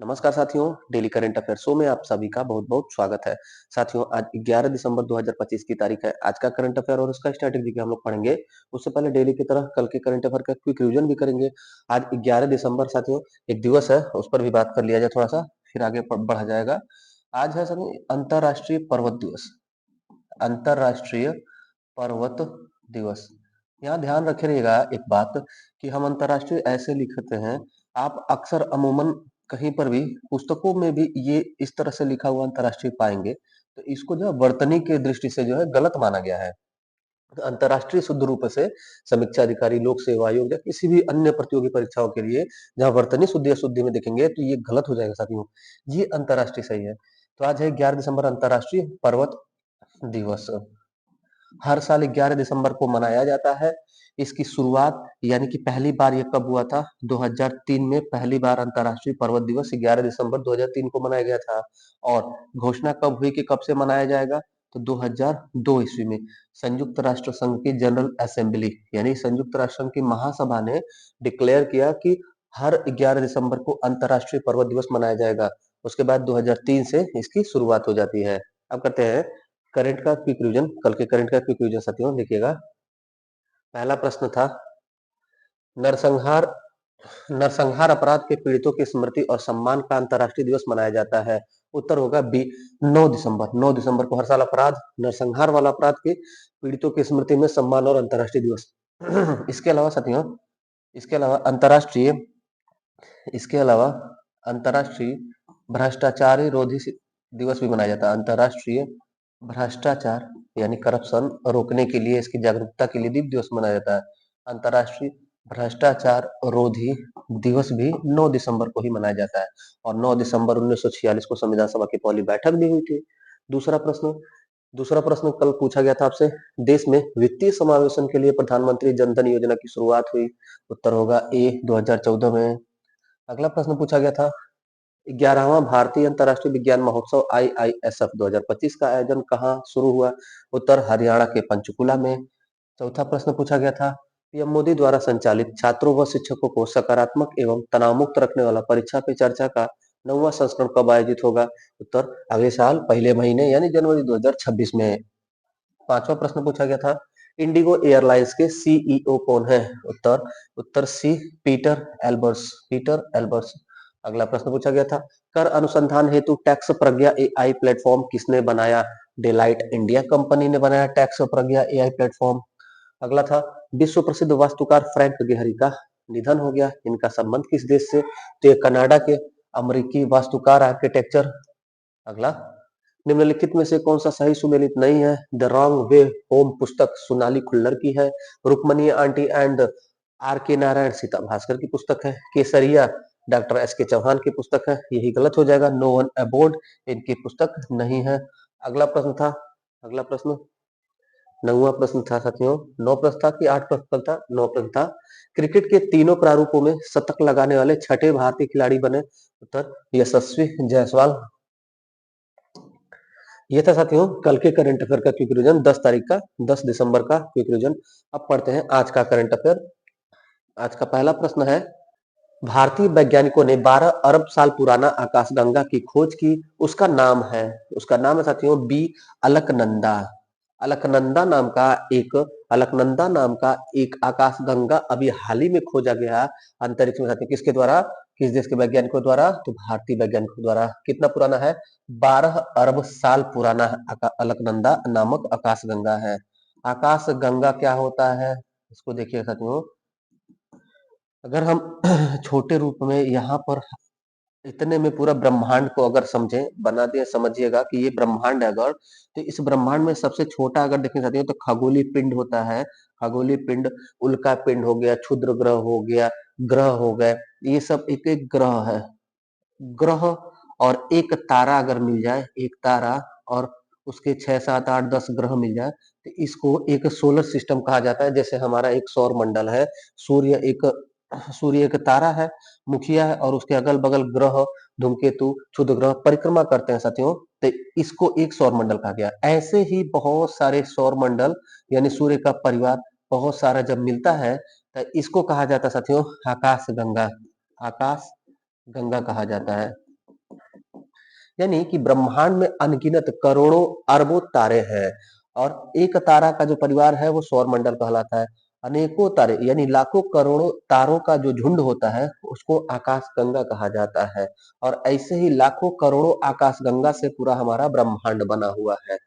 नमस्कार साथियों, daily current affair show में आप सभी का बहुत-बहुत स्वागत है। साथियों, आज 11 दिसंबर 2025 की तारीख है। आज का करंट अफेयर और उसका स्टैटिक जीके हम लोग पढ़ेंगे। उससे पहले डेली की तरह कल के करंट अफेयर का क्विक रिवीजन भी करेंगे। आज 11 दिसंबर साथियों एक दिवस है, उस पर भी बात कर लिया जाए थोड़ा-सा, फिर आगे बढ़ा जाएगा। आज है साथियों अंतर्राष्ट्रीय पर्वत दिवस। अंतर्राष्ट्रीय पर्वत दिवस। यहाँ ध्यान रखिएगा एक बात कि हम अंतर्राष्ट्रीय ऐसे लिखते हैं, आप अक्सर अमूमन कहीं पर भी पुस्तकों में भी ये इस तरह से लिखा हुआ अंतर्राष्ट्रीय पाएंगे, तो इसको जो है वर्तनी के दृष्टि से जो है गलत माना गया है। तो अंतर्राष्ट्रीय शुद्ध रूप से समीक्षा अधिकारी, लोक सेवा आयोग या किसी भी अन्य प्रतियोगी परीक्षाओं के लिए जहाँ वर्तनी शुद्धि अशुद्धि में देखेंगे तो ये गलत हो जाएगा साथियों। ये अंतर्राष्ट्रीय सही है। तो आज है 11 दिसंबर अंतर्राष्ट्रीय पर्वत दिवस। हर साल 11 दिसंबर को मनाया जाता है। इसकी शुरुआत यानी कि पहली बार ये कब हुआ था? 2003 में पहली बार अंतर्राष्ट्रीय पर्वत दिवस 11 दिसंबर 2003 को मनाया गया था। और घोषणा कब हुई कि कब से मनाया जाएगा? तो 2002 ईस्वी में संयुक्त राष्ट्र संघ की जनरल असेंबली यानी संयुक्त राष्ट्र संघ की महासभा ने डिक्लेयर किया कि हर 11 दिसंबर को अंतर्राष्ट्रीय पर्वत दिवस मनाया जाएगा। उसके बाद 2003 से इसकी शुरुआत हो जाती है। अब करते हैं करंट का क्विक रिवीजन। कल के करंट का क्विक रिवीजन साथियों देखिएगा। पहला प्रश्न था नरसंहार नरसंहार अपराध के पीड़ितों की स्मृति और सम्मान का अंतर्राष्ट्रीय दिवस मनाया जाता है। उत्तर होगा बी 9 दिसंबर। 9 दिसंबर को हर साल अपराध नरसंहार वाला अपराध के पीड़ितों की स्मृति में सम्मान और अंतर्राष्ट्रीय दिवस। इसके अलावा साथियों इसके अलावा अंतर्राष्ट्रीय इसके अलावा अंतर्राष्ट्रीय भ्रष्टाचार रोधी दिवस भी मनाया जाता है। अंतर्राष्ट्रीय भ्रष्टाचार यानी करप्शन रोकने के लिए इसकी जागरूकता के लिए दिवस मनाया जाता है। अंतर्राष्ट्रीय भ्रष्टाचार रोधी दिवस भी 9 दिसंबर को ही मनाया जाता है। और 9 दिसंबर 1946 को संविधान सभा की पहली बैठक भी हुई थी। दूसरा प्रश्न कल पूछा गया था आपसे, देश में वित्तीय समावेशन के लिए प्रधानमंत्री जन धन योजना की शुरुआत हुई। उत्तर होगा ए 2014 में। अगला प्रश्न पूछा गया था 11वां भारतीय अंतर्राष्ट्रीय विज्ञान महोत्सव IISF 2025 का आयोजन कहाँ शुरू हुआ? उत्तर हरियाणा के पंचकुला में। चौथा प्रश्न पूछा गया था पीएम मोदी द्वारा संचालित छात्रों व शिक्षकों को सकारात्मक एवं तनाव मुक्त रखने वाला परीक्षा पे चर्चा का 9वां संस्करण कब आयोजित होगा? उत्तर अगले साल पहले महीने यानी जनवरी 2026 में। पांचवा प्रश्न पूछा गया था इंडिगो एयरलाइंस के सीईओ कौन है? उत्तर सी पीटर एल्बर्स। अगला प्रश्न पूछा गया था कर अनुसंधान हेतु टैक्स प्रज्ञा एआई प्लेटफॉर्म किसने बनाया? डेलाइट इंडिया कंपनी ने बनाया टैक्स प्रज्ञा एआई प्लेटफॉर्म। अगला था विश्व प्रसिद्ध वास्तुकार फ्रैंक गेहरी का निधन हो गया। इनका संबंध किस देश से? तो ये कनाडा के अमेरिकी वास्तुकार आर्किटेक्चर। अगला निम्नलिखित में से कौन सा सही सुमेलित नहीं है? द रॉन्ग वे होम पुस्तक सोनाली खुल्लर की है। रुक्मणी आंटी एंड आर के नारायण सीता भास्कर की पुस्तक है। केसरिया डॉक्टर SK चौहान की पुस्तक है। यही गलत हो जाएगा। नो वन अबोर्ड इनकी पुस्तक नहीं है। अगला प्रश्न 9वां प्रश्न था साथियों। 9 प्रश्न था कि 8 प्रश्न था? 9 प्रश्न था। क्रिकेट के तीनों प्रारूपों में शतक लगाने वाले छठे भारतीय खिलाड़ी बने। उत्तर यशस्वी जायसवाल। ये था साथियों कल के करंट अफेयर का क्विक रिवीजन 10 तारीख का 10 दिसंबर का क्विक रिवीजन। अब पढ़ते हैं आज का करंट अफेयर। आज का पहला प्रश्न है भारतीय वैज्ञानिकों ने 12 अरब साल पुराना आकाशगंगा की खोज की। उसका नाम है साथियों बी अलकनंदा। अलकनंदा नाम का एक अलकनंदा नाम का एक आकाशगंगा अभी हाल ही में खोजा गया अंतरिक्ष में साथियों। किसके द्वारा? किस देश के वैज्ञानिकों द्वारा? तो भारतीय वैज्ञानिकों द्वारा। कितना पुराना है? 12 अरब साल पुराना अलकनंदा नामक आकाशगंगा है। आकाशगंगा क्या होता है इसको देखिए साथियों। अगर हम छोटे रूप में यहाँ पर इतने में पूरा ब्रह्मांड को अगर समझें बना दिए, समझिएगा कि ये ब्रह्मांड है अगर, तो इस ब्रह्मांड में सबसे छोटा अगर देखना चाहते हो तो खगोलीय पिंड होता है। खगोलीय पिंड, उल्का पिंड हो गया, क्षुद्र ग्रह हो गया, ग्रह हो गए, ये सब एक एक ग्रह है। ग्रह और एक तारा अगर मिल जाए, एक तारा और उसके 6 7 8 10 ग्रह मिल जाए तो इसको एक सोलर सिस्टम कहा जाता है। जैसे हमारा एक सौर मंडल है, सूर्य एक सूर्य एक तारा है, मुखिया है, और उसके अगल बगल ग्रह, धूमकेतु, क्षुद्र ग्रह परिक्रमा करते हैं साथियों, तो इसको एक सौर मंडल कहा गया। ऐसे ही बहुत सारे सौर मंडल यानी सूर्य का परिवार बहुत सारा जब मिलता है तो इसको कहा जाता है साथियों आकाश गंगा। आकाश गंगा कहा जाता है। यानी कि ब्रह्मांड में अनगिनत करोड़ों अरबों तारे हैं और एक तारा का जो परिवार है वो सौर मंडल कहलाता है। अनेकों तारे यानी लाखों करोड़ों तारों का जो झुंड होता है उसको आकाश गंगा कहा जाता है। और ऐसे ही लाखों करोड़ों आकाश गंगा से पूरा हमारा ब्रह्मांड बना हुआ है।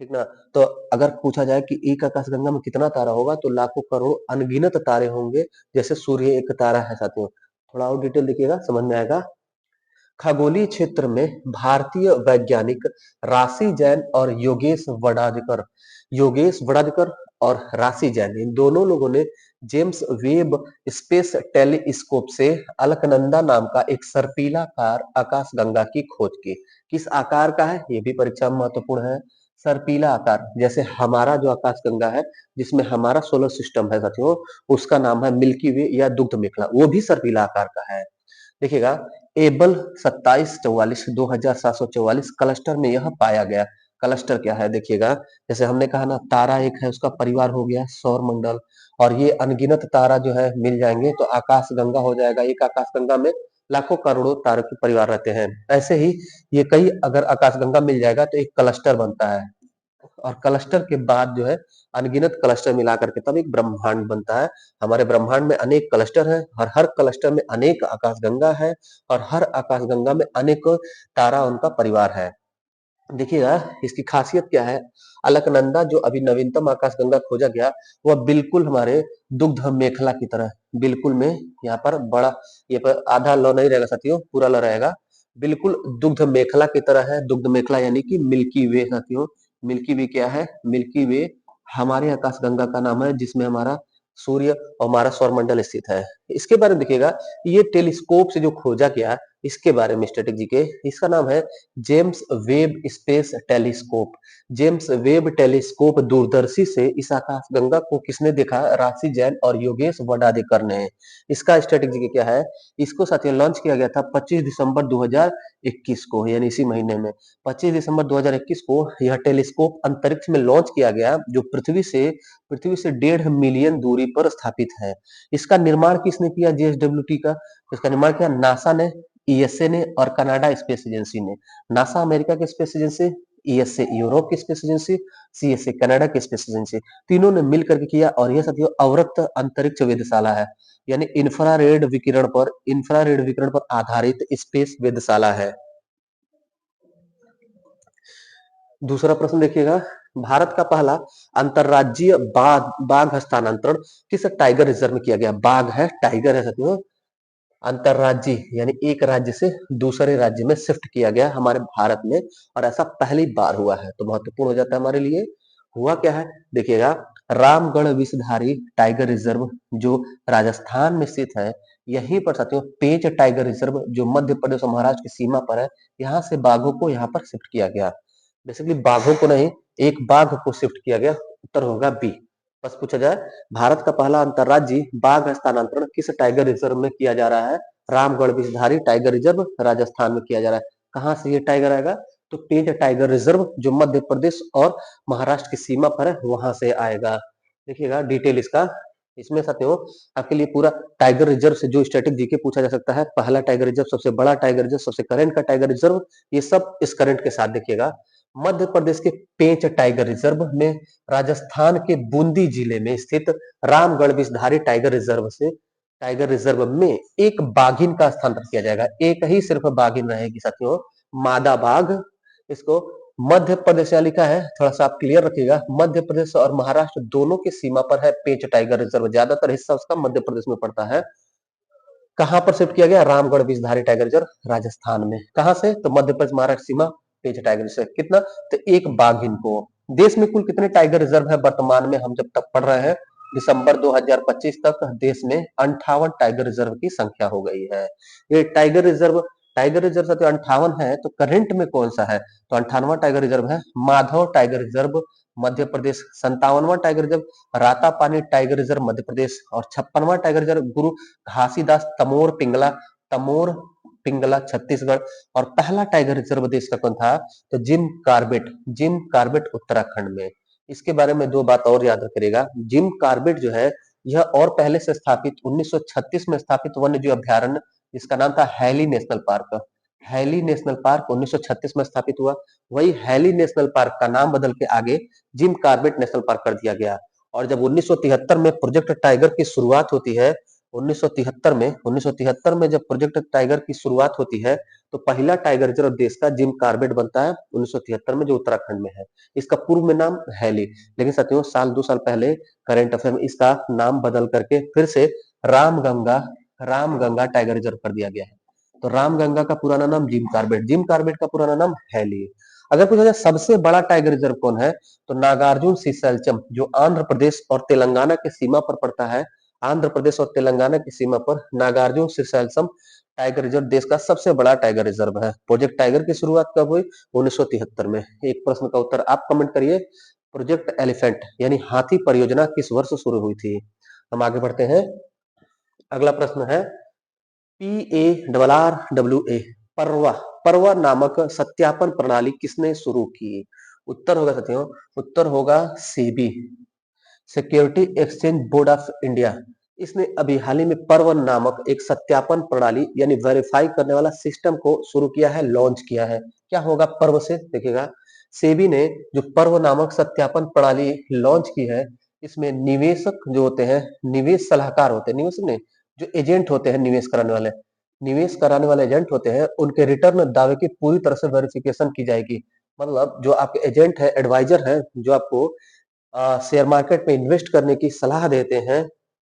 ठीक ना? तो अगर पूछा जाए कि एक आकाश गंगा में कितना तारा होगा तो लाखों करोड़ अनगिनत तारे होंगे। जैसे सूर्य एक तारा है साथियों। थोड़ा और डिटेल देखिएगा समझ में आएगा। खगोलीय क्षेत्र में भारतीय वैज्ञानिक राशि जैन और योगेश वड़ादकर और राशि जैन इन दोनों लोगों ने जेम्स वेब स्पेस टेलीस्कोप से अलकनंदा नाम का एक सर्पिलाकार आकाशगंगा की खोज की। किस आकार का है ये भी परीक्षा में महत्वपूर्ण है। सर्पिला आकार जैसे हमारा जो आकाशगंगा है जिसमें हमारा सोलर सिस्टम है साथियों उसका नाम है मिल्की वे या दुग्ध मेखला वो भी सर्पिला आकार का है। देखिएगा एबल 2744 क्लस्टर में यह पाया गया। क्लस्टर क्या है देखिएगा। जैसे हमने कहा ना तारा एक है उसका परिवार हो गया सौर मंडल और ये अनगिनत तारा जो है मिल जाएंगे तो आकाश गंगा हो जाएगा। एक आकाश गंगा में लाखों करोड़ों तारों के परिवार रहते हैं। ऐसे ही ये कई अगर आकाश गंगा मिल जाएगा तो एक क्लस्टर बनता है और क्लस्टर के बाद जो है अनगिनत क्लस्टर मिला करके तब एक ब्रह्मांड बनता है। हमारे ब्रह्मांड में अनेक क्लस्टर हैं और हर क्लस्टर में अनेक आकाशगंगा है और हर आकाशगंगा में अनेक तारा उनका परिवार है। देखिएगा इसकी खासियत क्या है। अलकनंदा जो अभी नवीनतम आकाशगंगा खोजा गया वह बिल्कुल हमारे दुग्ध मेखला की तरह बिल्कुल में यहाँ पर बड़ा ये पर आधा लौ नहीं रहेगा साथियों पूरा लौ रहेगा। बिल्कुल दुग्ध मेखला की तरह है। दुग्ध मेखला यानी कि मिल्की वे साथियों। मिल्की वे क्या है? मिल्की वे हमारे आकाशगंगा का नाम है जिसमें हमारा सूर्य और हमारा सौरमंडल स्थित है। इसके बारे में देखिएगा ये टेलीस्कोप से जो खोजा गया इसके बारे में स्टैटिक जी के इसका नाम है James Webb space telescope. James Webb telescope दूरदर्शी से इस आकाशगंगा को किसने देखा? राशि जैन और योगेश वडाडेकर ने। इसका स्ट्रेटेजी क्या है? इसको साथियों लॉन्च किया गया था 25 दिसंबर 2021 को यानी इसी महीने में 25 दिसंबर 2021 को यह टेलीस्कोप अंतरिक्ष में लॉन्च किया गया जो पृथ्वी से 1.5 मिलियन दूरी पर स्थापित है। इसका निर्माण किसने किया? जेएसडब्ल्यूटी का। इसका निर्माण किया नासा ने, ईएसए ने और कनाडा स्पेस एजेंसी ने। नासा अमेरिका की स्पेस एजेंसी, ईएसए यूरोप की स्पेस एजेंसी, सीएसए कनाडा की स्पेस एजेंसी तीनों ने मिल करके किया और यह साथियों अवरक्त अंतरिक्ष वेधशाला है यानी इंफ्रारेड विकिरण पर आधारित स्पेस वेधशाला है। दूसरा प्रश्न देखिएगा। भारत का पहला अंतरराज्यीय बाघ हस्तांतरण किस टाइगर रिजर्व में किया गया? बाघ है टाइगर है साथियों। अंतरराज्यीय यानी एक राज्य से दूसरे राज्य में शिफ्ट किया गया हमारे भारत में और ऐसा पहली बार हुआ है तो महत्वपूर्ण हो जाता है हमारे लिए। हुआ क्या है देखिएगा। रामगढ़ विषधारी टाइगर रिजर्व जो राजस्थान में स्थित है यहीं पर साथियों पेंच टाइगर रिजर्व जो मध्य प्रदेश और महाराष्ट्र की सीमा पर है यहाँ से बाघों को यहाँ पर शिफ्ट किया गया। बेसिकली बाघों को नहीं एक बाघ को शिफ्ट किया गया। उत्तर होगा बी। बस पूछा जाए भारत का पहला अंतरराज्यीय बाघ हस्तांतरण किस टाइगर रिजर्व में किया जा रहा है? रामगढ़ विषधारी टाइगर रिजर्व राजस्थान में किया जा रहा है। कहाँ से ये टाइगर आएगा? तो पेंच टाइगर रिजर्व जो मध्य प्रदेश और महाराष्ट्र की सीमा पर है वहां से आएगा। देखिएगा डिटेल इसका। इसमें साथियों आपके लिए पूरा टाइगर रिजर्व से जो स्टैटिक जीके पूछा जा सकता है। पहला टाइगर रिजर्व, सबसे बड़ा टाइगर रिजर्व, सबसे करंट का टाइगर रिजर्व, ये सब इस करंट के साथ देखिएगा। मध्य प्रदेश के पेंच टाइगर रिजर्व में राजस्थान के बूंदी जिले में स्थित रामगढ़ विषधारी टाइगर रिजर्व में एक बाघिन का स्थानांतरण किया जाएगा। एक ही सिर्फ बाघिन रहेगी साथियों, मादा बाघ। इसको मध्य प्रदेश यहाँ लिखा है, थोड़ा सा आप क्लियर रखिएगा। मध्य प्रदेश और महाराष्ट्र दोनों की सीमा पर है पेंच टाइगर रिजर्व। ज्यादातर हिस्सा उसका मध्य प्रदेश में पड़ता है। कहां पर शिफ्ट किया गया? रामगढ़ विषधारी टाइगर रिजर्व राजस्थान में। कहां से? तो मध्य प्रदेश महाराष्ट्र सीमा पेंच टाइगर रिजर्व। कितना? तो एक बाघिन को। देश में कुल कितने टाइगर रिजर्व है वर्तमान में? हम जब तक पढ़ रहे हैं दिसंबर 2025 तक देश में 58 टाइगर रिजर्व की संख्या हो गई है। ये टाइगर रिजर्व साथियों 58 है तो करंट में कौन सा है? तो 58वां टाइगर रिजर्व है माधव टाइगर रिजर्व मध्य प्रदेश। 57वां tiger reserve Ratapani tiger reserve Madhya Pradesh और 56वां टाइगर रिजर्व गुरु घासीदास तमोर पिंगला छत्तीसगढ़। और पहला टाइगर रिजर्व देश का कौन था? तो जिम कार्बेट उत्तराखंड में। इसके बारे में दो बात और याद रखिएगा। जिम कार्बेट जो है यह और पहले से स्थापित 1936 में स्थापित वन्य जीव अभ्यारण्य जिसका नाम था Hailey National Park. Hailey National Park 1936 में स्थापित हुआ। वही हैली नेशनल पार्क का नाम बदल के आगे जिम कॉर्बेट नेशनल पार्क कर दिया गया। और जब 1973 में प्रोजेक्ट टाइगर की शुरुआत होती है, 1973 में जब प्रोजेक्ट टाइगर की शुरुआत होती है, तो पहला टाइगर रिजर्व देश का जिम कॉर्बेट बनता है 1973 में, जो उत्तराखंड में है। इसका पूर्व में नाम हैली, लेकिन साथियों साल 2 साल पहले करंट अफेयर में इसका नाम बदल करके फिर से रामगंगा रामगंगा टाइगर रिजर्व कर दिया गया है। तो रामगंगा का पुराना नाम जिम कॉर्बेट का पुराना नाम हैली। अगर पूछा जाए सबसे बड़ा टाइगर रिजर्व कौन है, तो नागार्जुन सिसलचम, जो आंध्र प्रदेश और तेलंगाना की सीमा पर पड़ता है। आंध्र प्रदेश और तेलंगाना की सीमा पर नागार्जुन सिसलचम टाइगर रिजर्व देश का सबसे बड़ा टाइगर रिजर्व है। प्रोजेक्ट टाइगर की शुरुआत कब हुई? 1973 में। एक प्रश्न का उत्तर आप कमेंट करिए। प्रोजेक्ट एलिफेंट यानी हाथी परियोजना किस वर्ष शुरू हुई थी? हम आगे बढ़ते हैं। अगला प्रश्न है PARRWA, परवा परवा नामक सत्यापन प्रणाली किसने शुरू की? उत्तर होगा साथियों, उत्तर होगा SEBI, security exchange board of India. इसने अभी हाल ही में पर्व नामक एक सत्यापन प्रणाली यानी वेरीफाई करने वाला सिस्टम को शुरू किया है, लॉन्च किया है। क्या होगा पर्व से? देखिएगा, सेबी ने जो पर्व नामक सत्यापन प्रणाली लॉन्च की है, इसमें निवेशक जो होते हैं, निवेश सलाहकार होते हैं, निवेशक नहीं, जो एजेंट होते हैं, निवेश कराने वाले एजेंट होते हैं, उनके रिटर्न दावे की पूरी तरह से वेरिफिकेशन की जाएगी। मतलब जो आपके एजेंट है, एडवाइजर है, जो आपको शेयर मार्केट में इन्वेस्ट करने की सलाह देते हैं,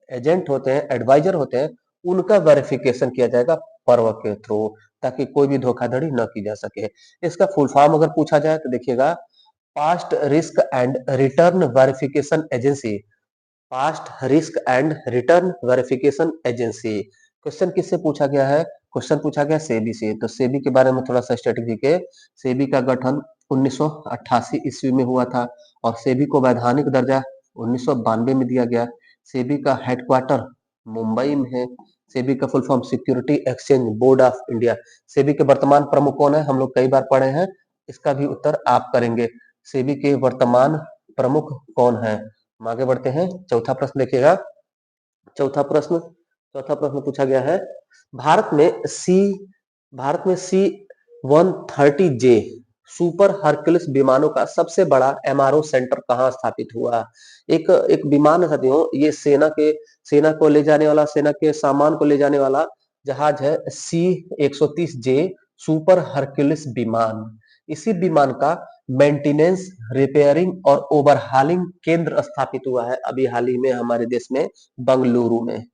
एजेंट होते हैं, एडवाइजर होते हैं, उनका वेरिफिकेशन किया जाएगा पर्व के थ्रू, ताकि कोई भी धोखाधड़ी न की जा सके। इसका फुल फॉर्म अगर पूछा जाए तो देखिएगा, past risk and return verification agency. Past risk and return verification agency. Question किससे पूछा गया है? क्वेश्चन पूछा गया सेबी से। तो सेबी के बारे में थोड़ा सा स्ट्रेटेजी के, सेबी का गठन 1988 ईस्वी में हुआ था और सेबी को वैधानिक दर्जा 1992 में दिया गया। सेबी का हेडक्वार्टर मुंबई में है। सेबी का full form security exchange board of India. SEBI के वर्तमान प्रमुख कौन है? हम लोग कई बार पढ़े हैं, इसका भी उत्तर आप करेंगे। सेबी के वर्तमान प्रमुख कौन है? हम आगे बढ़ते हैं। चौथा प्रश्न देखिएगा। चौथा प्रश्न चौथा प्रश्न पूछा गया है, भारत में सी भारत में C-130J सुपर हरक्यूलिस विमानों का सबसे बड़ा MRO सेंटर कहाँ स्थापित हुआ? एक एक विमान है साथियों, ये सेना को ले जाने वाला, सेना के सामान को ले जाने वाला जहाज है C-130J सुपर हरक्यूलिस विमान। इसी विमान का मेंटेनेंस, रिपेयरिंग और ओवरहालिंग केंद्र स्थापित हुआ है अभी हाल ही में हमारे देश में, बंगलुरु में।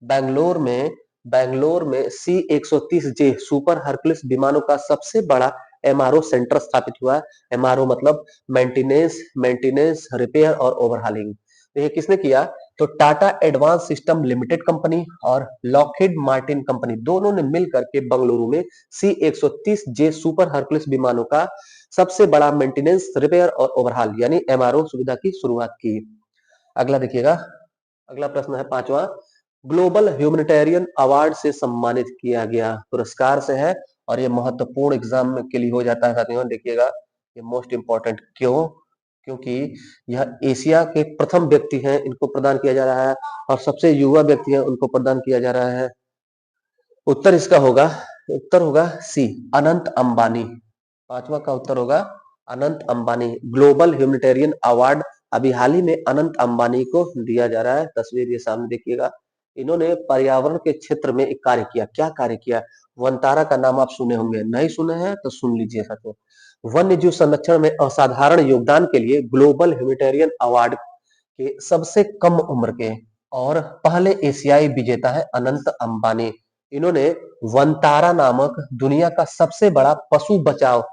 बैंगलोर में C-130J सुपर हरक्यूलिस विमानों का सबसे बड़ा MRO सेंटर स्थापित हुआ है। MRO मतलब मेंटेनेंस, रिपेयर और ओवरहालिंग। तो ये किसने किया? तो Tata advance system limited company और लॉकहीड मार्टिन कंपनी, दोनों ने मिलकर के बंगलुरु में C-130J सुपर हरक्यूलिस विमानों का सबसे बड़ा मेंटेनेंस, रिपेयर और ओवरहाल यानी MRO सुविधा की शुरुआत की। अगला देखिएगा, अगला प्रश्न है पांचवा, ग्लोबल ह्यूमैनिटेरियन अवार्ड से सम्मानित किया गया, पुरस्कार से है और ये महत्वपूर्ण एग्जाम के लिए हो जाता है साथियों। देखिएगा, ये मोस्ट इंपॉर्टेंट क्यों? क्योंकि यह एशिया के प्रथम व्यक्ति हैं, इनको प्रदान किया जा रहा है, और सबसे युवा व्यक्ति हैं, उनको प्रदान किया जा रहा है। उत्तर होगा सी, अनंत अंबानी। पांचवा का उत्तर होगा Anant Ambani. Global humanitarian award अभी हाल ही में अनंत अंबानी को दिया जा रहा है। तस्वीर ये सामने देखिएगा। इन्होंने पर्यावरण के क्षेत्र में एक कार्य किया। क्या कार्य किया? वनतारा का नाम आप सुने होंगे, नहीं सुने हैं तो सुन लीजिए साथियों। वन्य जीव संरक्षण में असाधारण योगदान के लिए ग्लोबल ह्यूमैनिटेरियन अवार्ड के सबसे कम उम्र के और पहले एशियाई विजेता है अनंत अंबानी। इन्होंने वनतारा नामक दुनिया का सबसे बड़ा पशु बचाव,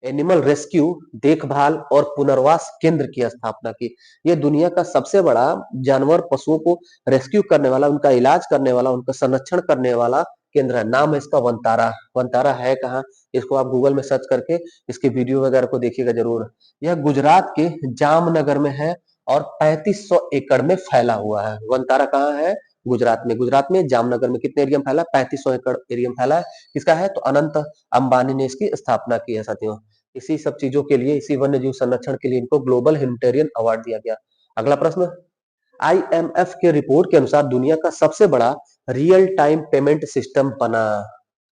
एनिमल रेस्क्यू, देखभाल और पुनर्वास केंद्र की स्थापना की। ये दुनिया का सबसे बड़ा जानवर, पशुओं को रेस्क्यू करने वाला, उनका इलाज करने वाला, उनका संरक्षण करने वाला केंद्र है। नाम है इसका वनतारा। वनतारा है कहाँ? इसको आप गूगल में सर्च करके इसके वीडियो वगैरह को देखिएगा जरूर। यह गुजरात के जामनगर में है और 3500 एकड़ में फैला हुआ है। वनतारा कहाँ है? गुजरात में जामनगर में। कितने एरिया में फैला? 3500 एकड़ एरिया में फैला है। किसका है? तो अनंत अंबानी ने इसकी स्थापना की है साथियों। इसी सब चीजों के लिए, इसी वन्य जीव संरक्षण के लिए इनको ग्लोबल ह्यूमैनिटेरियन अवार्ड दिया गया। अगला प्रश्न, IMF के रिपोर्ट के अनुसार दुनिया का सबसे बड़ा रियल टाइम पेमेंट सिस्टम बना।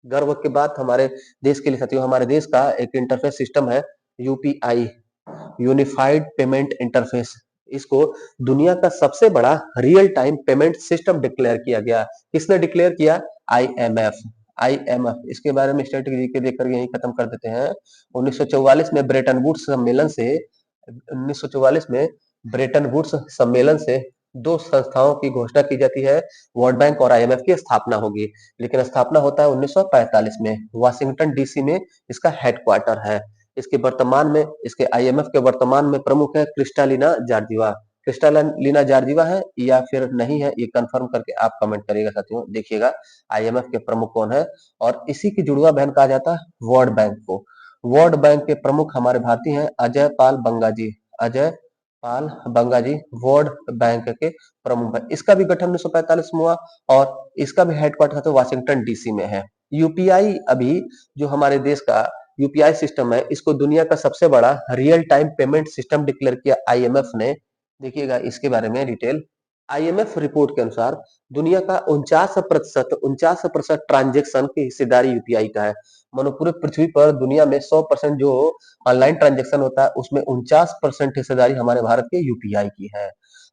गर्व की बात हमारे देश के लिए साथियों, हमारे देश का एक इंटरफेस सिस्टम है यूपीआई, यूनिफाइड पेमेंट इंटरफेस। इसको दुनिया का सबसे बड़ा real time payment system declare किया गया। किसने डिक्लेयर किया? आईएमएफ। आईएमएफ इसके बारे में स्ट्रेटेजी के देखकर यही खत्म कर देते हैं। 1944 में ब्रेटन वुड्स सम्मेलन से 1944 में ब्रेटन वुड्स सम्मेलन से दो संस्थाओं की घोषणा की जाती है, वर्ल्ड बैंक और आईएमएफ की स्थापना होगी। लेकिन स्थापना होता है 1945 में, वाशिंगटन डीसी में इसका हेडक्वार्टर है। इसके वर्तमान में इसके आईएमएफ के वर्तमान में प्रमुख है क्रिस्टालिना जॉर्जिवा। क्रिस्टालिना जॉर्जिवा है या फिर नहीं है, ये कंफर्म करके आप कमेंट करिएगा साथियों। देखिएगा आईएमएफ के प्रमुख कौन है, और इसी की जुड़वा बहन कहा जाता है वर्ल्ड बैंक को। वर्ल्ड बैंक के प्रमुख हमारे भारतीय हैं अजय पाल बंगा जी। अजय पाल बंगा जी वर्ल्ड बैंक के प्रमुख है। इसका भी गठन 1945 में हुआ और इसका भी हेडक्वार्टर तो वाशिंगटन डीसी में है। यूपीआई अभी जो हमारे देश का यूपीआई सिस्टम है, इसको दुनिया का सबसे बड़ा real time payment system declare किया आईएमएफ ने। देखिएगा इसके बारे में डिटेल। आईएमएफ रिपोर्ट के अनुसार दुनिया का 49% ट्रांजेक्शन की हिस्सेदारी यूपीआई का है। मानो पूरे पृथ्वी पर दुनिया में 100% जो ऑनलाइन ट्रांजेक्शन होता है, उसमें 49% हिस्सेदारी हमारे भारत के यूपीआई की है।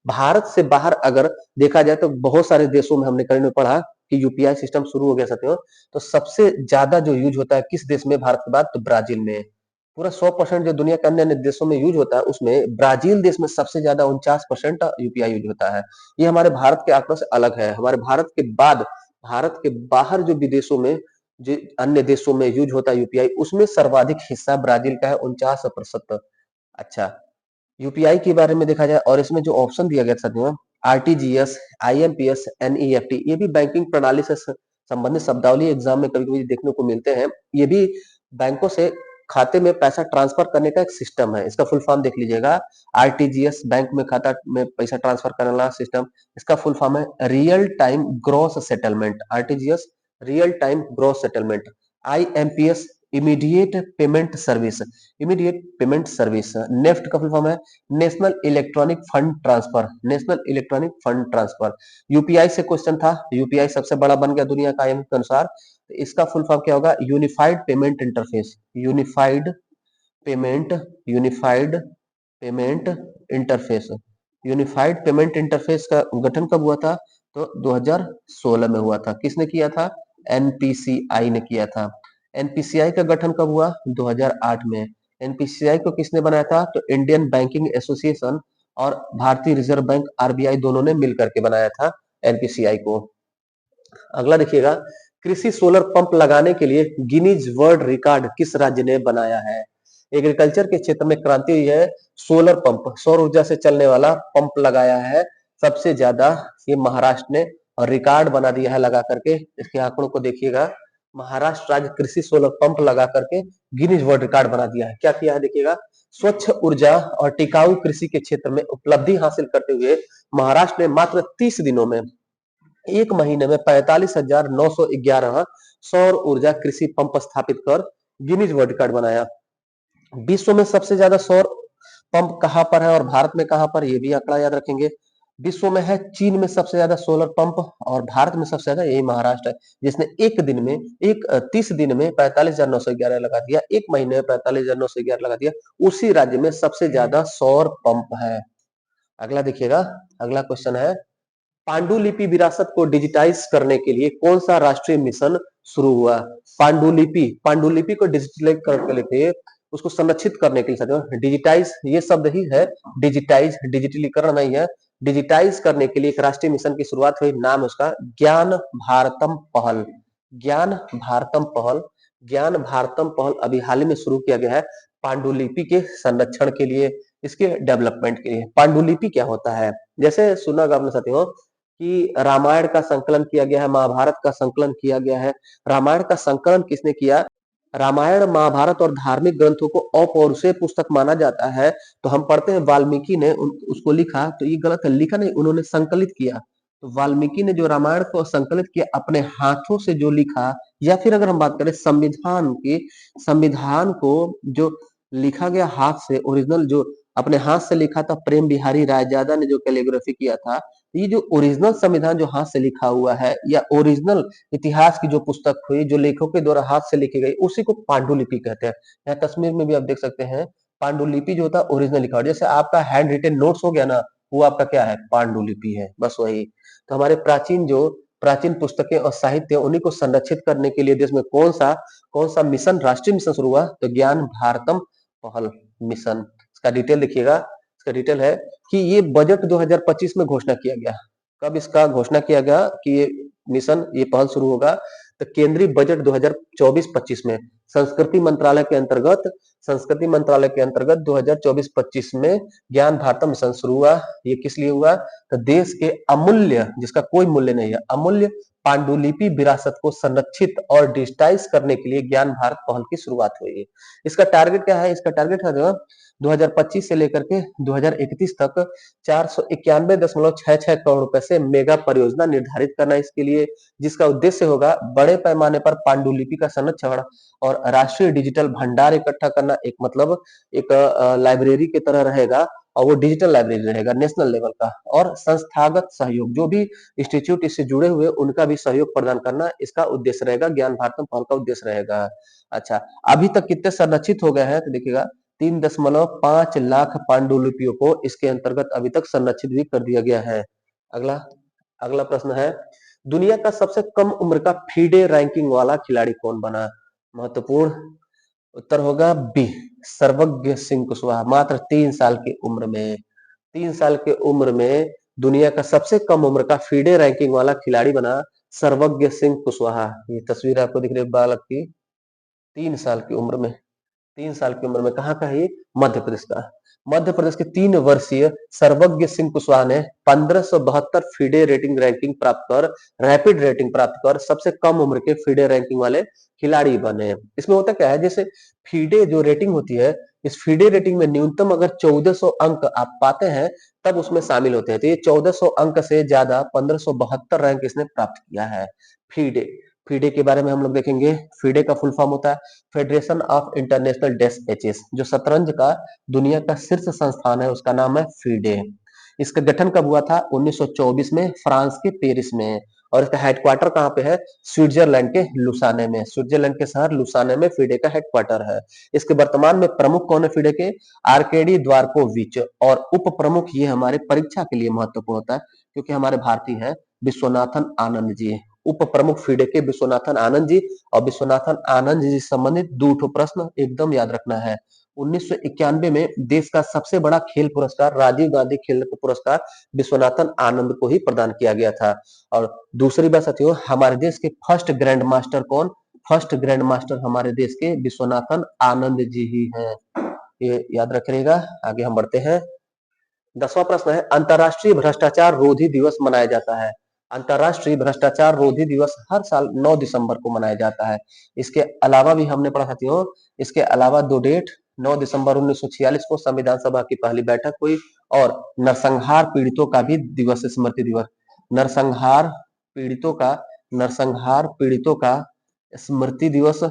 भारत से बाहर अगर देखा जाए तो बहुत सारे देशों में हमने करंट में पढ़ा कि यूपीआई सिस्टम शुरू हो गया साथियों। तो सबसे ज्यादा जो यूज होता है किस देश में भारत के बाद? तो ब्राजील में। पूरा 100% जो दुनिया के अन्य अन्य देशों में यूज होता है, उसमें ब्राजील देश में सबसे ज्यादा 49% यूपीआई यूज होता है। ये हमारे भारत के आंकड़ों से अलग है। हमारे भारत के बाद भारत के बाहर जो विदेशों में जो अन्य देशों में यूज होता है यूपीआई, उसमें सर्वाधिक हिस्सा ब्राजील का है 49%। अच्छा, यूपीआई के बारे में देखा जाए और इसमें जो ऑप्शन दिया गया साथियों, आरटीजीएस, आईएमपीएस, एनईएफटी, ये भी बैंकिंग प्रणाली से संबंधित शब्दावली एग्जाम में कभी-कभी देखने को मिलते हैं। ये भी बैंकों से खाते में पैसा ट्रांसफर करने का एक सिस्टम है। इसका फुल फॉर्म देख लीजिएगा, आरटीजीएस बैंक में खाता में पैसा ट्रांसफर करने वाला सिस्टम। इसका फुल फॉर्म है real time gross settlement. RTGS real time gross settlement. IMPS immediate payment service. Immediate payment service. NEFT का फुल फॉर्म है national electronic fund transfer. National electronic fund transfer. UPI से question था, UPI सबसे बड़ा बन गया दुनिया का आईएमएफ के अनुसार। तो इसका फुल फॉर्म क्या होगा? Unified payment interface. Unified payment unified payment interface. Unified payment interface का गठन कब हुआ था? तो 2016 में हुआ था। किसने किया था? एनपीसीआई ने किया था। एनपीसीआई का गठन कब हुआ? 2008 में। एनपीसीआई को किसने बनाया था? तो इंडियन बैंकिंग एसोसिएशन और भारतीय रिजर्व बैंक आरबीआई दोनों ने मिलकर के बनाया था एनपीसीआई को। अगला देखिएगा, कृषि सोलर पंप लगाने के लिए गिनीज वर्ल्ड रिकॉर्ड किस राज्य ने बनाया है? एग्रीकल्चर के क्षेत्र में क्रांति हुई है। सोलर पंप, सौर ऊर्जा से चलने वाला पंप लगाया है सबसे ज्यादा ये महाराष्ट्र ने, और रिकॉर्ड बना दिया है लगा करके। इसके आंकड़ों को देखिएगा, महाराष्ट्र राज्य कृषि सोलर पंप लगा करके गिनीज वर्ल्ड रिकॉर्ड बना दिया है। क्या किया है देखिएगा, स्वच्छ ऊर्जा और टिकाऊ कृषि के क्षेत्र में उपलब्धि हासिल करते हुए महाराष्ट्र ने मात्र 30 दिनों में, एक महीने में 45,911 सौर ऊर्जा कृषि पंप स्थापित कर गिनीज वर्ल्ड रिकॉर्ड बनाया। विश्व में सबसे ज्यादा सौर पंप कहां पर है और भारत में कहां पर, ये भी आंकड़ा याद रखेंगे। विश्व में है चीन में सबसे ज्यादा सोलर पंप, और भारत में सबसे ज्यादा यही महाराष्ट्र है, जिसने एक दिन में 30 दिन में 45,911 लगा दिया, एक महीने में 45,911 लगा दिया। उसी राज्य में सबसे ज्यादा सौर पंप है। अगला देखिएगा, अगला क्वेश्चन है, पांडुलिपि विरासत को डिजिटाइज करने के लिए कौन सा राष्ट्रीय मिशन शुरू हुआ? पांडुलिपि, पांडुलिपि को डिजिटलाइज करने के लिए, उसको संरक्षित करने के लिए साथियों, डिजिटाइज ये शब्द ही है, डिजिटाइज, डिजिटलीकरण नहीं है। डिजिटाइज करने के लिए एक राष्ट्रीय मिशन की शुरुआत हुई, नाम है उसका ज्ञान भारतम पहल। ज्ञान भारतम पहल। ज्ञान भारतम पहल अभी हाल ही में शुरू किया गया है पांडुलिपि के संरक्षण के लिए, इसके डेवलपमेंट के लिए। पांडुलिपि क्या होता है? जैसे सुना होगा आपने साथियों कि रामायण का संकलन किया गया है, महाभारत का संकलन किया गया है। रामायण का संकलन किसने किया? रामायण, महाभारत और धार्मिक ग्रंथों को अपौरुषेय पुस्तक माना जाता है, तो हम पढ़ते हैं वाल्मीकि ने उसको लिखा, तो ये गलत है, लिखा नहीं, उन्होंने संकलित किया। तो वाल्मीकि ने जो रामायण को संकलित किया अपने हाथों से जो लिखा, या फिर अगर हम बात करें संविधान की, संविधान को जो लिखा गया हाथ से, ओरिजिनल जो अपने हाथ से लिखा था, प्रेम बिहारी रायजादा ने जो कैलीग्राफी किया था, ये जो ओरिजिनल संविधान जो हाथ से लिखा हुआ है या ओरिजिनल इतिहास की जो पुस्तक हुई जो लेखकों के द्वारा हाथ से लिखी गई उसी को पांडुलिपि कहते हैं। यहाँ तस्वीर में भी आप देख सकते हैं पांडुलिपि जो होता है ओरिजिनल लिखा हुआ, जैसे आपका हैंड रिटेन नोट्स हो गया ना, वो आपका क्या है, पांडुलिपि है, बस वही। तो हमारे प्राचीन पुस्तकें और साहित्य उन्हीं को संरक्षित करने के लिए देश में कौन सा मिशन, राष्ट्रीय मिशन शुरू हुआ, तो ज्ञान भारतम पहल मिशन। इसका डिटेल देखिएगा, इसका डिटेल है कि ये बजट 2025 में घोषणा किया गया। कब इसका घोषणा किया गया कि ये मिशन, ये पहल शुरू होगा, तो केंद्रीय बजट 2024-25 में संस्कृति मंत्रालय के अंतर्गत 2024-25 में ज्ञान भारतम मिशन शुरू हुआ। ये किस लिए हुआ, तो देश के अमूल्य, जिसका कोई मूल्य नहीं है, अमूल्य पांडुलिपि विरासत को संरक्षित और डिजिटाइज करने के लिए ज्ञान भारत पहल की शुरुआत हुई। इसका टारगेट क्या है, इसका टारगेट है 2025 से लेकर के 2031 तक 491.66 करोड़ रुपए से मेगा परियोजना निर्धारित करना इसके लिए, जिसका उद्देश्य होगा बड़े पैमाने पर पांडुलिपि का संरक्षण और राष्ट्रीय डिजिटल भंडार इकट्ठा करना। एक मतलब एक लाइब्रेरी की तरह रहेगा, और वो डिजिटल लाइब्रेरी रहेगा नेशनल लेवल का, और संस्थागत सहयोग, जो भी इंस्टीट्यूट इससे जुड़े हुए उनका भी सहयोग प्रदान करना इसका उद्देश्य रहेगा, ज्ञान भारतम पहल का उद्देश्य रहेगा। अच्छा, अभी तक कितने संरक्षित हो गए हैं, तो देखिएगा 3.5 लाख पांडुलिपियों को इसके अंतर्गत अभी तक संरक्षित भी कर दिया गया है। अगला अगला प्रश्न है, दुनिया का सबसे कम उम्र का फीडे रैंकिंग वाला खिलाड़ी कौन बना? महत्वपूर्ण उत्तर होगा बी, सर्वज्ञ सिंह कुशवाहा। मात्र 3 साल की उम्र में, 3 साल की उम्र में दुनिया का सबसे कम उम्र का फीडे रैंकिंग वाला खिलाड़ी बना सर्वज्ञ सिंह कुशवाहा। ये तस्वीर आपको दिख रही है बालक की, 3 साल की उम्र में, 3 साल की उम्र में, कहाँ का है, मध्य प्रदेश का। मध्य प्रदेश के 3 वर्षीय सर्वज्ञ सिंह कुशवाहा ने 1572 फीडे रेटिंग रैंकिंग प्राप्त कर, रैपिड रेटिंग प्राप्त कर सबसे कम उम्र के फीडे रैंकिंग वाले खिलाड़ी बने। इसमें होता क्या है, जैसे फीडे जो रेटिंग होती है, इस फीडे रेटिंग में न्यूनतम अगर 1400 अंक आप पाते हैं तब उसमें शामिल होते हैं। तो ये 1400 अंक से ज्यादा 1572 रैंक इसने प्राप्त किया है। फीडे फीडे के बारे में हम लोग देखेंगे। फीडे का फुल फॉर्म होता है फेडरेशन ऑफ इंटरनेशनल डेस एचेस। जो शतरंज का दुनिया का शीर्ष संस्थान है उसका नाम है फीडे। इसका गठन कब हुआ था, 1924 में फ्रांस के पेरिस में, और इसका हेडक्वार्टर कहाँ पे है, स्विट्जरलैंड के लुसाने में, स्विट्जरलैंड के शहर लुसाने में फीडे का हेडक्वार्टर है। इसके वर्तमान में प्रमुख कौन है फीडे के, आर्केडी द्वारकोविच, और उप प्रमुख ये हमारे परीक्षा के लिए महत्वपूर्ण होता है क्योंकि हमारे भारतीय हैं विश्वनाथन आनंद जी। उप प्रमुख फीडे के विश्वनाथन आनंद जी, और विश्वनाथन आनंद जी से संबंधित 2 प्रश्न एकदम याद रखना है। 1991 में देश का सबसे बड़ा खेल पुरस्कार राजीव गांधी खेल पुरस्कार विश्वनाथन आनंद को ही प्रदान किया गया था। और दूसरी बात साथियों, हमारे देश के फर्स्ट ग्रैंड मास्टर कौन, फर्स्ट ग्रैंड मास्टर हमारे देश के विश्वनाथन आनंद जी ही हैं, ये याद रखिएगा। आगे हम बढ़ते हैं। 10वां प्रश्न है, अंतरराष्ट्रीय भ्रष्टाचार रोधी दिवस मनाया जाता है। अंतरराष्ट्रीय भ्रष्टाचार रोधी दिवस हर साल 9 दिसंबर को मनाया जाता है। इसके अलावा भी हमने पढ़ा साथियों, इसके अलावा 2 डेट, 9 दिसंबर 1946 को संविधान सभा की पहली बैठक हुई, और नरसंहार पीड़ितों का भी दिवस, स्मृति दिवस, नरसंहार पीड़ितों का नरसंहार पीड़ितों का स्मृति दिवस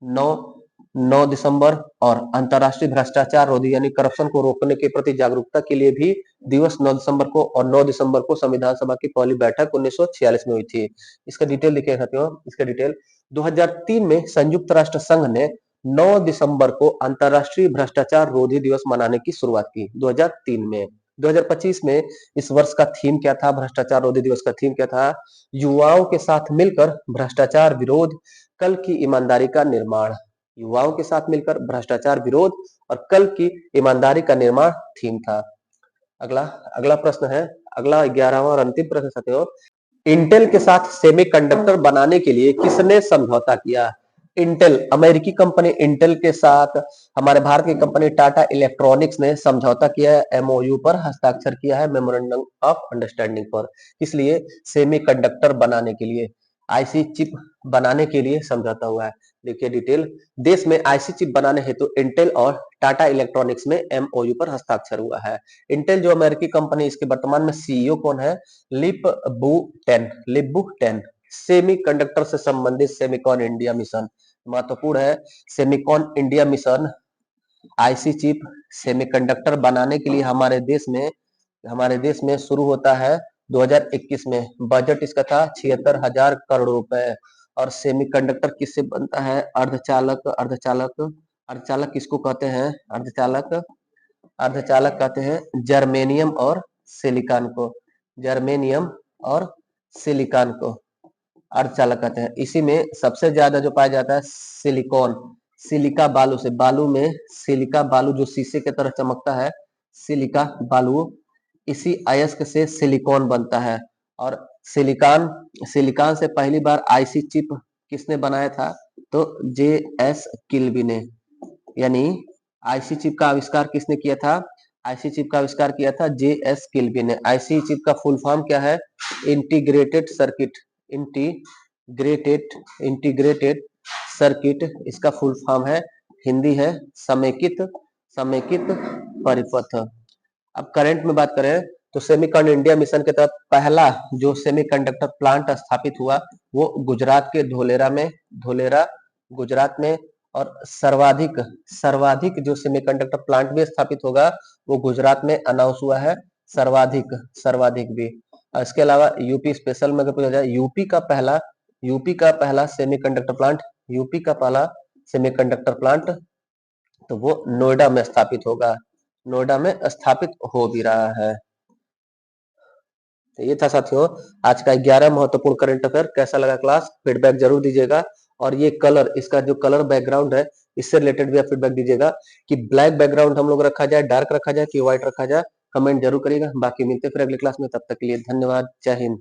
9 9 दिसंबर, और अंतरराष्ट्रीय भ्रष्टाचार रोधी यानी करप्शन को रोकने के प्रति जागरूकता के लिए भी दिवस 9 दिसंबर को, और 9 दिसंबर को संविधान सभा की पहली बैठक 1946 में हुई थी। इसका डिटेल देखिए साथियों, इसका डिटेल 2003 में संयुक्त राष्ट्र संघ ने 9 दिसंबर को अंतरराष्ट्रीय भ्रष्टाचार रोधी दिवस मनाने की शुरुआत की 2003 में। 2025 में इस वर्ष का थीम क्या था, भ्रष्टाचार रोधी दिवस का थीम क्या था, युवाओं के साथ मिलकर भ्रष्टाचार विरोध, कल की ईमानदारी का निर्माण। युवाओं के साथ मिलकर भ्रष्टाचार विरोध और कल की ईमानदारी का निर्माण थीम था। अगला अगला प्रश्न है, अगला 11वां और अंतिम प्रश्न साथियों, इंटेल के साथ सेमीकंडक्टर बनाने के लिए किसने समझौता किया? इंटेल, अमेरिकी कंपनी इंटेल के साथ हमारे भारत की कंपनी टाटा इलेक्ट्रॉनिक्स ने समझौता किया है, एमओयू पर हस्ताक्षर किया है, मेमोरेंडम ऑफ अंडरस्टैंडिंग पर। किस लिए? सेमीकंडक्टर बनाने के लिए, आईसी चिप बनाने के लिए समझौता हुआ है। देखिए डिटेल, देश में आईसी चिप बनाने हेतु इंटेल और टाटा इलेक्ट्रॉनिक्स में एमओयू पर हस्ताक्षर हुआ है। इंटेल जो अमेरिकी कंपनी, इसके वर्तमान में सीईओ कौन है? लिप बू टेन। सेमीकंडक्टर से संबंधित सेमिकॉन इंडिया मिशन महत्वपूर्ण है। Semicon India mission IC chip semiconductor बनाने के लिए हमारे देश में शुरू होता है 2021 में बजट इसका था 76,000 करोड़ रुपए। और सेमीकंडक्टर किससे बनता है? अर्धचालक अर्धचालक अर्धचालक किसको कहते हैं? अर्धचालक अर्धचालक कहते हैं जर्मेनियम और सिलिकॉन को। जर्मेनियम और सिलिकॉन को अर्धचालक कहते हैं। इसी में सबसे ज्यादा जो पाया जाता है सिलिकॉन, सिलिका बालू से, बालू में सिलिका बालू जो शीशे की तरह चमकता है, सिलिका बालू, इसी अयस्क से सिलिकॉन बनता है। और सिलिकॉन सिलिकॉन से पहली बार आईसी चिप किसने बनाया था? तो जे.एस. किल्बी ने। यानी आईसी चिप का आविष्कार किसने किया था? आईसी चिप का आविष्कार किया था जे.एस. किल्बी ने। आईसी चिप का फुल फॉर्म क्या है? Integrated circuit. इंटीग्रेटेड सर्किट इसका फुल फॉर्म है। हिंदी है समेकित समेकित परिपथ। अब करंट में बात करें तो सेमीकॉन इंडिया मिशन के तहत पहला जो सेमीकंडक्टर प्लांट स्थापित हुआ वो गुजरात के धोलेरा गुजरात में। और सर्वाधिक सर्वाधिक जो सेमीकंडक्टर प्लांट भी स्थापित होगा वो गुजरात में अनाउंस हुआ है, सर्वाधिक सर्वाधिक भी। और इसके अलावा यूपी स्पेशल में अगर पूछा जाए, यूपी का पहला सेमीकंडक्टर प्लांट तो वो नोएडा में स्थापित होगा, नोएडा में स्थापित हो भी रहा है। तो ये था साथियों आज का 11 महत्वपूर्ण करंट अफेयर। कैसा लगा क्लास? फीडबैक जरूर दीजिएगा। और ये कलर, इसका जो कलर बैकग्राउंड है इससे रिलेटेड भी आप फीडबैक दीजिएगा कि ब्लैक बैकग्राउंड हम लोग रखा जाए, डार्क रखा जाए कि व्हाइट रखा जाए, कमेंट जरूर करिएगा। बाकी मिलते फिर अगले क्लास में, तब तक के लिए धन्यवाद। जय हिंद।